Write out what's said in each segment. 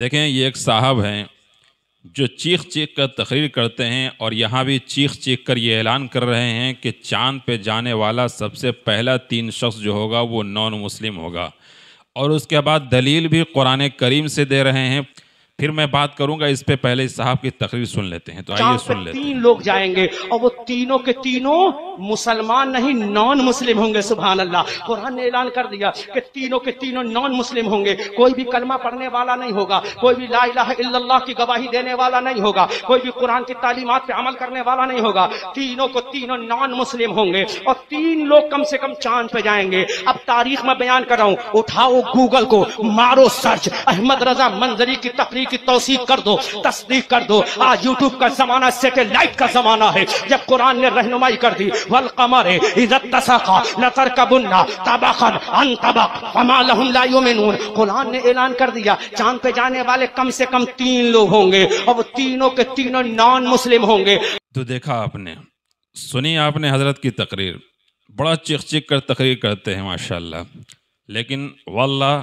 دیکھیں یہ ایک صاحب ہیں جو چیخ چیخ کر تقریر کرتے ہیں اور یہاں بھی چیخ چیخ کر یہ اعلان کر رہے ہیں کہ چاند پہ جانے والا سب سے پہلا 3 شخص جو ہوگا وہ نان مسلم ہوگا، اور اس کے بعد دلیل بھی قرآن کریم سے دے رہے ہیں۔ پھر میں بات کروں گا اس پہ، پہلے اس صاحب کی تقریر سن لیتے ہیں۔ تو آئیے سن لیتے ہیں۔ 3 لوگ جائیں گے اور وہ تینوں کے تینوں مسلمان نہیں نان مسلم ہوں گے۔ سبحان اللہ، قرآن نے اعلان کر دیا کہ تینوں کے تینوں نان مسلم ہوں گے۔ کوئی بھی کلمہ پڑھنے والا نہیں ہوگا، کوئی بھی لا الہ الا اللہ کی گواہی دینے والا نہیں ہوگا، کوئی بھی قرآن کی تعلیمات پہ عمل کرنے والا نہیں ہوگا۔ تینوں کو تینوں نان مسلم ہوں گے اور 3 لوگ کم سے کم چاند پہ جائیں گے۔ اب تاریخ میں بیان کر رہا ہوں، اٹھاؤ گوگل کو، مارو سرچ، احمد رضا منظری کی تقریر کی توثیق کر دو، تصدیق کر دو۔ آج یوٹیوب کا زمانہ سیٹلائٹ کا زمانہ ہے۔ جب قرآن نے رہنمائی کر دی والقمر اذا اتسق لترکبن طبقا عن طبق فما لهم لا يؤمنون، قرآن نے اعلان کر دیا چاند پہ جانے والے کم سے کم 3 لوگ ہوں گے اور وہ تینوں کے تینوں نان مسلم ہوں گے۔ تو دیکھا آپ نے، سنی آپ نے حضرت کی تقریر، بڑا چیخ چیخ کر تقریر کرتے ہیں ماشاءاللہ، لیکن واللہ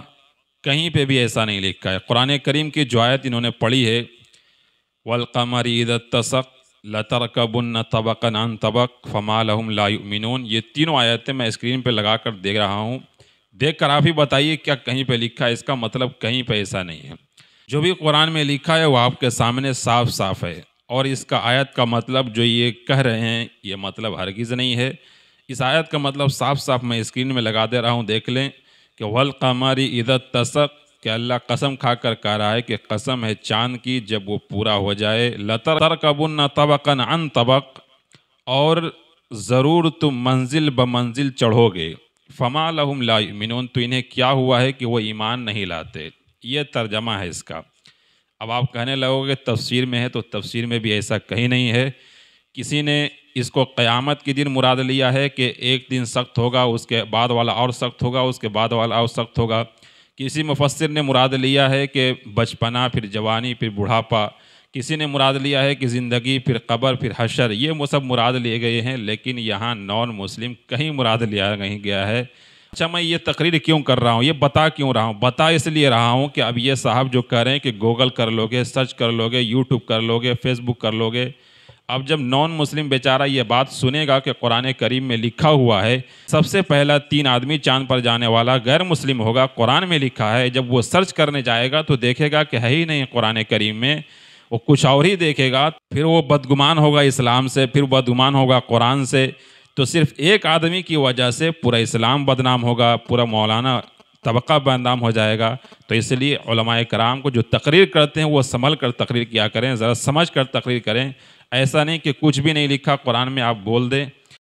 کہیں پہ بھی ایسا نہیں لکھا ہے۔ قرآن کریم کی جو آیت انہوں نے پڑھی ہے وَالْقَمَرِ إِذَا اتَّسَقَ لَتَرْكَبُنَّ طَبَقًا عَنْ طَبَقٍ فَمَا لَهُمْ لَا يُؤْمِنُونَ، یہ تینوں آیتیں میں اسکرین پہ لگا کر دیکھ رہا ہوں، دیکھ کر آپ ہی بتائیے کیا کہیں پہ لکھا ہے؟ اس کا مطلب کہیں پہ ایسا نہیں ہے۔ جو بھی قرآن میں لکھا ہے وہ آپ کے سامنے صاف صاف ہے، اور اس کا آیت کا مطلب جو یہ کہہ رہے ہیں یہ مطلب ہرگز نہیں ہے۔ اس آیت کا مطلب صاف صاف میں اسکرین میں لگا دے رہا ہوں، دیکھ لیں کہ وَالْقَمَرِ إِذَا اتَّسَقَ، کہ اللہ قسم کھا کر کہہ رہا ہے کہ قسم ہے چاند کی جب وہ پورا ہو جائے، لَتَرْكَبُنَّ طَبَقًا عَنْ طَبَقٍ، اور ضرور تم منزل بمنزل چڑھو گے، فَمَا لَهُمْ لَا يُؤْمِنُونَ، تو انہیں کیا ہوا ہے کہ وہ ایمان نہیں لاتے۔ یہ ترجمہ ہے اس کا۔ اب آپ کہنے لگو گے تفسیر میں ہے، تو تفسیر میں بھی ایسا کہیں نہیں ہے۔ کسی نے اس کو قیامت کے دن مراد لیا ہے کہ ایک دن سخت ہوگا، اس کے بعد والا اور سخت ہوگا، اس کے بعد والا اور سخت ہوگا۔ کسی مفسر نے مراد لیا ہے کہ بچپنا، پھر جوانی، پھر بڑھاپا۔ کسی نے مراد لیا ہے کہ زندگی، پھر قبر، پھر حشر۔ یہ سب مراد لیے گئے ہیں، لیکن یہاں نان مسلم کہیں مراد لیا نہیں گیا ہے۔ اچھا، میں یہ تقریر کیوں کر رہا ہوں، یہ بتا کیوں رہا ہوں؟ بتا اس لیے رہا ہوں کہ اب یہ صاحب جو کہہ رہے ہیں کہ گوگل کر لو گے، سرچ کر لو گے، یوٹیوب کر لو گے، فیس بک کر لو گے، اب جب نان مسلم بیچارہ یہ بات سنے گا کہ قرآن کریم میں لکھا ہوا ہے سب سے پہلا 3 آدمی چاند پر جانے والا غیر مسلم ہوگا، قرآن میں لکھا ہے، جب وہ سرچ کرنے جائے گا تو دیکھے گا کہ ہے ہی نہیں قرآن کریم میں، وہ کچھ اور ہی دیکھے گا، پھر وہ بدگمان ہوگا اسلام سے، پھر بدگمان ہوگا قرآن سے۔ تو صرف ایک آدمی کی وجہ سے پورا اسلام بدنام ہوگا، پورا مولانا طبقہ بدنام ہو جائے گا۔ تو اس لیے علماء کرام کو جو تقریر کرتے ہیں وہ سنبھل کر تقریر کیا کریں، ذرا سمجھ کر تقریر کریں۔ ایسا نہیں کہ کچھ بھی نہیں لکھا قرآن میں آپ بول دیں۔